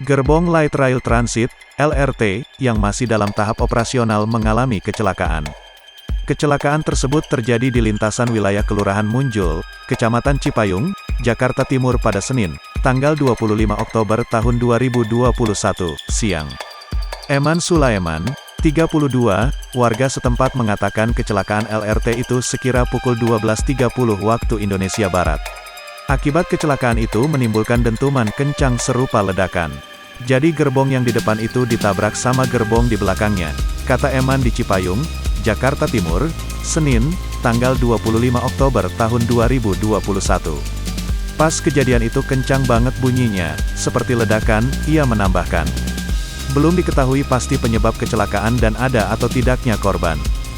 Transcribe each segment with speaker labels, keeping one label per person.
Speaker 1: Gerbong Light Rail Transit, LRT, yang masih dalam tahap operasional mengalami kecelakaan. Kecelakaan tersebut terjadi di lintasan wilayah Kelurahan Munjul, Kecamatan Cipayung, Jakarta Timur pada Senin, tanggal 25 Oktober tahun 2021, siang. Eman Sulaiman, 32, warga setempat mengatakan kecelakaan LRT itu sekira pukul 12.30 waktu Indonesia Barat. Akibat kecelakaan itu menimbulkan dentuman kencang serupa ledakan. Jadi gerbong yang di depan itu ditabrak sama gerbong di belakangnya, kata Eman di Cipayung, Jakarta Timur, Senin, tanggal 25 Oktober tahun 2021. Pas kejadian itu kencang banget bunyinya, seperti ledakan, ia menambahkan. Belum diketahui pasti penyebab kecelakaan dan ada atau tidaknya korban.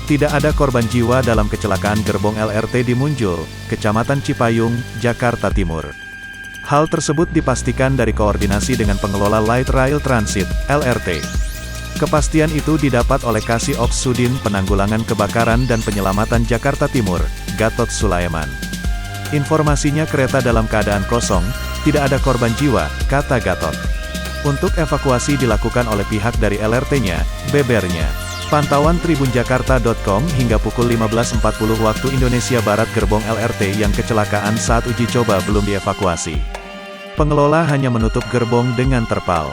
Speaker 1: Tidak ada korban jiwa dalam kecelakaan gerbong LRT di Munjul, Kecamatan Cipayung, Jakarta Timur. Hal tersebut dipastikan dari koordinasi dengan pengelola Light Rail Transit, LRT. Kepastian itu didapat oleh Kasih Ops Sudin Penanggulangan Kebakaran dan Penyelamatan Jakarta Timur, Gatot Sulaiman. Informasinya kereta dalam keadaan kosong, tidak ada korban jiwa, kata Gatot. Untuk evakuasi dilakukan oleh pihak dari LRT-nya, bebernya. Pantauan tribunjakarta.com hingga pukul 15.40 waktu Indonesia Barat gerbong LRT yang kecelakaan saat uji coba belum dievakuasi. Pengelola hanya menutup gerbong dengan terpal.